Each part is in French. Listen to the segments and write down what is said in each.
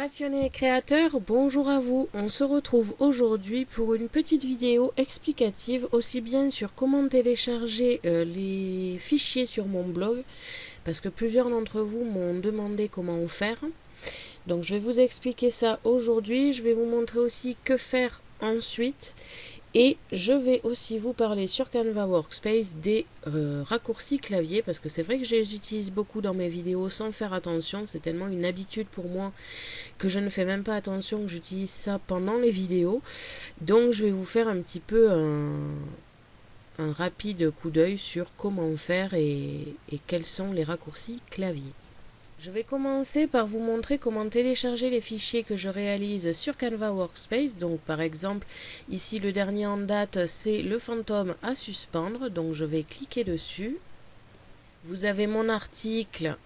Passionnés et créateurs, bonjour à vous. On se retrouve aujourd'hui pour une petite vidéo explicative aussi bien sur comment télécharger les fichiers sur mon blog, parce que plusieurs d'entre vous m'ont demandé comment faire. Donc je vais vous expliquer ça aujourd'hui. Je vais vous montrer aussi que faire ensuite. Et je vais aussi vous parler sur Canva Workspace des raccourcis clavier, parce que c'est vrai que je les utilise beaucoup dans mes vidéos sans faire attention. C'est tellement une habitude pour moi que je ne fais même pas attention que j'utilise ça pendant les vidéos. Donc je vais vous faire un petit peu un rapide coup d'œil sur comment faire et quels sont les raccourcis clavier. Je vais commencer par vous montrer comment télécharger les fichiers que je réalise sur Canva Workspace. Donc par exemple, ici le dernier en date, c'est le fantôme à suspendre. Donc je vais cliquer dessus. Vous avez mon article,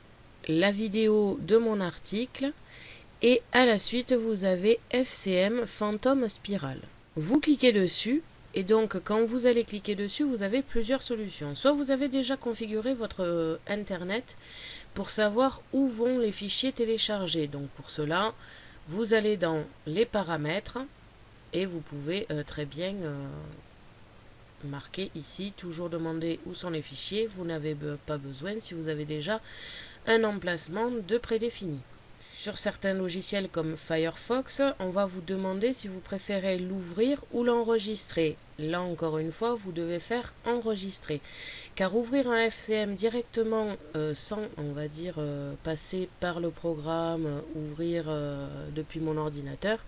la vidéo de mon article. Et à la suite, vous avez FCM Fantôme Spirale. Vous cliquez dessus. Et donc, quand vous allez cliquer dessus, vous avez plusieurs solutions. Soit vous avez déjà configuré votre Internet pour savoir où vont les fichiers téléchargés. Donc, pour cela, vous allez dans les paramètres et vous pouvez très bien marquer ici, toujours demander où sont les fichiers. Vous n'avez pas besoin si vous avez déjà un emplacement de prédéfini. Sur certains logiciels comme Firefox, on va vous demander si vous préférez l'ouvrir ou l'enregistrer. Là encore une fois, vous devez faire enregistrer. Car ouvrir un FCM directement sans, on va dire, passer par le programme, ouvrir depuis mon ordinateur,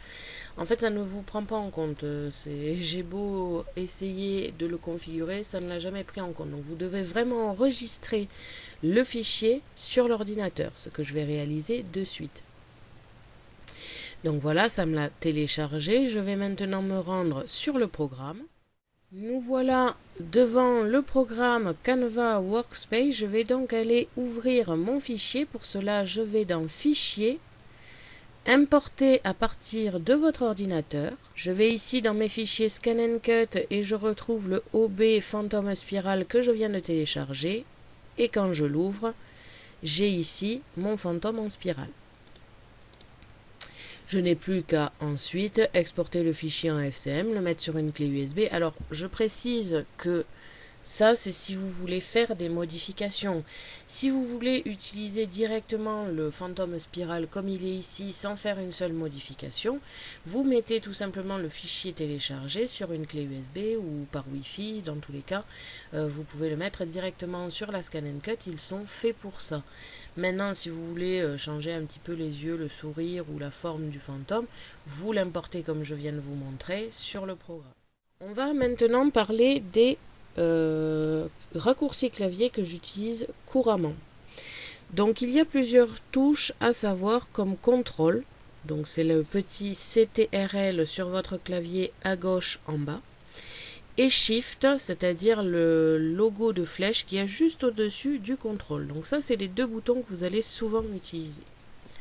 en fait ça ne vous prend pas en compte. J'ai beau essayer de le configurer, ça ne l'a jamais pris en compte. Donc vous devez vraiment enregistrer le fichier sur l'ordinateur, ce que je vais réaliser de suite. Donc voilà, ça me l'a téléchargé. Je vais maintenant me rendre sur le programme. Nous voilà devant le programme Canva Workspace. Je vais donc aller ouvrir mon fichier. Pour cela, je vais dans Fichier, Importer à partir de votre ordinateur. Je vais ici dans mes fichiers Scan and Cut et je retrouve le OB Fantôme Spirale que je viens de télécharger. Et quand je l'ouvre, j'ai ici mon fantôme en spirale. Je n'ai plus qu'à ensuite exporter le fichier en FCM, le mettre sur une clé USB. Alors, je précise que ça, c'est si vous voulez faire des modifications. Si vous voulez utiliser directement le fantôme spirale comme il est ici, sans faire une seule modification, vous mettez tout simplement le fichier téléchargé sur une clé USB ou par Wi-Fi. Dans tous les cas, vous pouvez le mettre directement sur la Scan and Cut. Ils sont faits pour ça. Maintenant, si vous voulez changer un petit peu les yeux, le sourire ou la forme du fantôme, vous l'importez comme je viens de vous montrer sur le programme. On va maintenant parler des raccourcis clavier que j'utilise couramment. Donc il y a plusieurs touches à savoir comme contrôle. Donc c'est le petit CTRL sur votre clavier à gauche en bas. Et Shift, c'est-à-dire le logo de flèche qui est juste au-dessus du contrôle. Donc ça, c'est les deux boutons que vous allez souvent utiliser.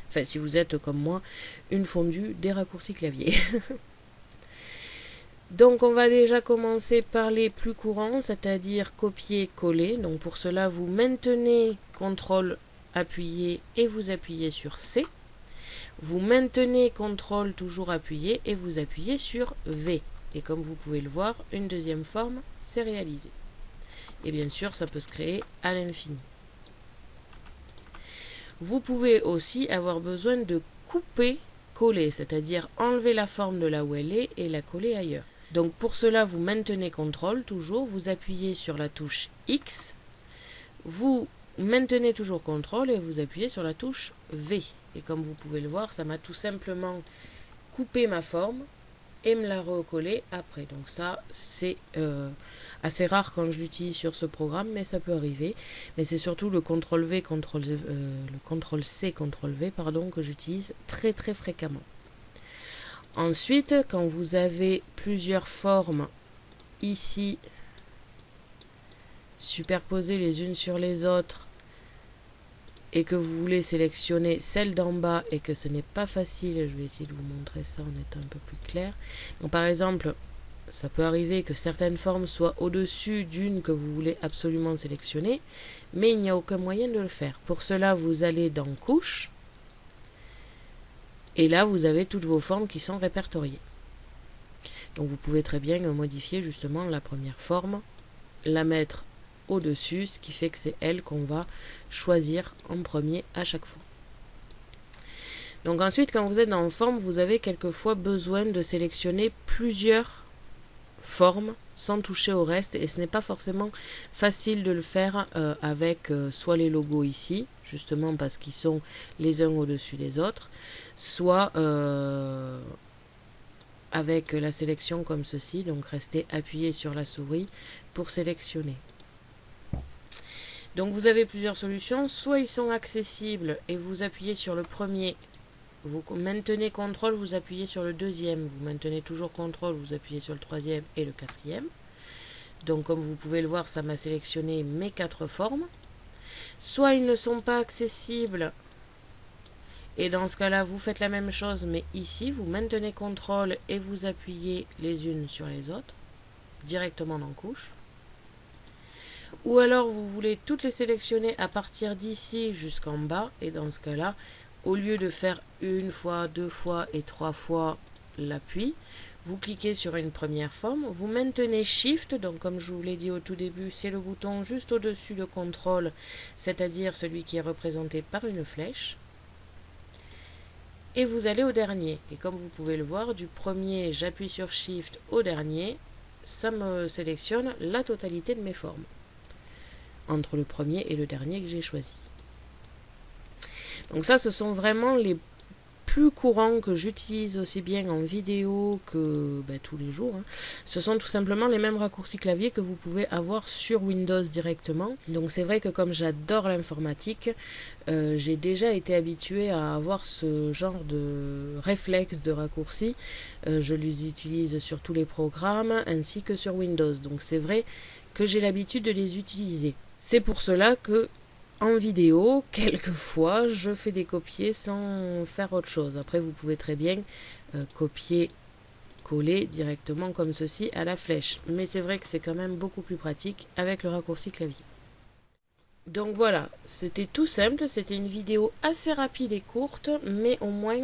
Enfin, si vous êtes comme moi, une fondue des raccourcis clavier. Donc on va déjà commencer par les plus courants, c'est-à-dire copier-coller. Donc pour cela, vous maintenez CTRL appuyé et vous appuyez sur C. Vous maintenez CTRL toujours appuyé et vous appuyez sur V. Et comme vous pouvez le voir, une deuxième forme s'est réalisée. Et bien sûr, ça peut se créer à l'infini. Vous pouvez aussi avoir besoin de couper-coller, c'est-à-dire enlever la forme de là où elle est et la coller ailleurs. Donc pour cela, vous maintenez CTRL toujours, vous appuyez sur la touche X, vous maintenez toujours CTRL et vous appuyez sur la touche V. Et comme vous pouvez le voir, ça m'a tout simplement coupé ma forme et me la recoller après. Donc ça, c'est assez rare quand je l'utilise sur ce programme, mais ça peut arriver. Mais c'est surtout le CTRL-V, le CTRL-C, CTRL-V, pardon, que j'utilise très très fréquemment. Ensuite, quand vous avez plusieurs formes ici, superposées les unes sur les autres, et que vous voulez sélectionner celle d'en bas et que ce n'est pas facile, je vais essayer de vous montrer ça en étant un peu plus clair. Donc par exemple, ça peut arriver que certaines formes soient au-dessus d'une que vous voulez absolument sélectionner, mais il n'y a aucun moyen de le faire. Pour cela, vous allez dans Couche, Et là, vous avez toutes vos formes qui sont répertoriées. Donc vous pouvez très bien modifier justement la première forme, la mettre au-dessus, ce qui fait que c'est elle qu'on va choisir en premier à chaque fois. Donc ensuite, quand vous êtes dans forme, vous avez quelquefois besoin de sélectionner plusieurs formes sans toucher au reste, et ce n'est pas forcément facile de le faire avec soit les logos ici, justement parce qu'ils sont les uns au-dessus des autres, soit avec la sélection comme ceci, donc restez appuyé sur la souris pour sélectionner. Donc vous avez plusieurs solutions, soit ils sont accessibles et vous appuyez sur le premier, vous maintenez CTRL, vous appuyez sur le deuxième, vous maintenez toujours CTRL, vous appuyez sur le troisième et le quatrième. Donc comme vous pouvez le voir, ça m'a sélectionné mes 4 formes. Soit ils ne sont pas accessibles, et dans ce cas-là, vous faites la même chose, mais ici, vous maintenez CTRL et vous appuyez les unes sur les autres, directement dans couche. Ou alors, vous voulez toutes les sélectionner à partir d'ici jusqu'en bas, et dans ce cas-là, au lieu de faire une fois, 2 fois et 3 fois l'appui, vous cliquez sur une première forme, vous maintenez Shift, donc comme je vous l'ai dit au tout début, c'est le bouton juste au-dessus de CTRL, c'est-à-dire celui qui est représenté par une flèche. Et vous allez au dernier. Et comme vous pouvez le voir, du premier, j'appuie sur Shift au dernier, ça me sélectionne la totalité de mes formes, entre le premier et le dernier que j'ai choisi. Donc ça, ce sont vraiment les plus courants que j'utilise aussi bien en vidéo que tous les jours. Ce sont tout simplement les mêmes raccourcis clavier que vous pouvez avoir sur Windows directement. Donc c'est vrai que comme j'adore l'informatique, j'ai déjà été habituée à avoir ce genre de réflexe de raccourcis. Je les utilise sur tous les programmes ainsi que sur Windows. Donc c'est vrai que j'ai l'habitude de les utiliser. C'est pour cela que en vidéo, quelquefois, je fais des copier sans faire autre chose. Après, vous pouvez très bien copier, coller directement comme ceci à la flèche. Mais c'est vrai que c'est quand même beaucoup plus pratique avec le raccourci clavier. Donc voilà, c'était tout simple, c'était une vidéo assez rapide et courte, mais au moins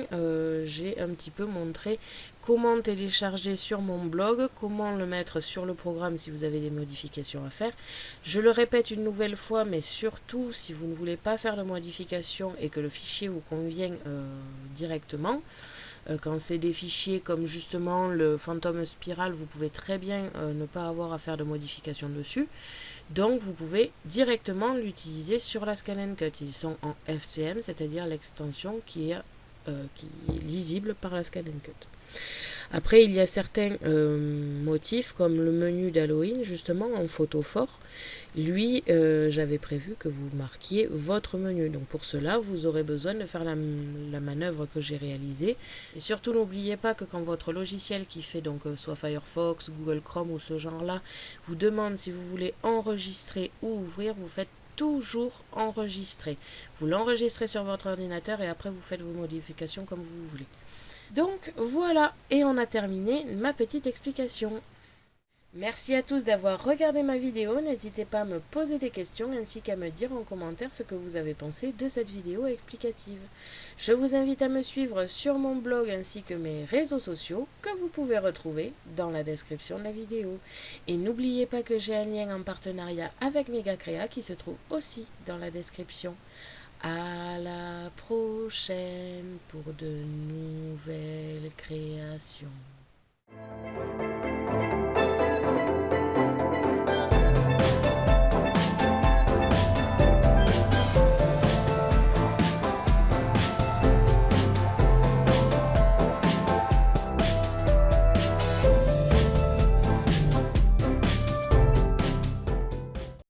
j'ai un petit peu montré comment télécharger sur mon blog, comment le mettre sur le programme si vous avez des modifications à faire. Je le répète une nouvelle fois, mais surtout si vous ne voulez pas faire de modifications et que le fichier vous convient directement, quand c'est des fichiers comme justement le Phantom Spiral, vous pouvez très bien ne pas avoir à faire de modifications dessus. Donc vous pouvez directement l'utiliser sur la Scan & Cut. Ils sont en FCM, c'est-à-dire l'extension qui est lisible par la Scan & Cut. Après, il y a certains motifs, comme le menu d'Halloween, justement, en photo fort. Lui, j'avais prévu que vous marquiez votre menu. Donc pour cela, vous aurez besoin de faire la manœuvre que j'ai réalisée. Et surtout, n'oubliez pas que quand votre logiciel qui fait donc soit Firefox, Google Chrome ou ce genre-là, vous demande si vous voulez enregistrer ou ouvrir, vous faites toujours enregistrer. Vous l'enregistrez sur votre ordinateur et après vous faites vos modifications comme vous voulez. Donc voilà, et on a terminé ma petite explication. Merci à tous d'avoir regardé ma vidéo, n'hésitez pas à me poser des questions ainsi qu'à me dire en commentaire ce que vous avez pensé de cette vidéo explicative. Je vous invite à me suivre sur mon blog ainsi que mes réseaux sociaux que vous pouvez retrouver dans la description de la vidéo. Et n'oubliez pas que j'ai un lien en partenariat avec Megacrea qui se trouve aussi dans la description. À la prochaine pour de nouvelles créations.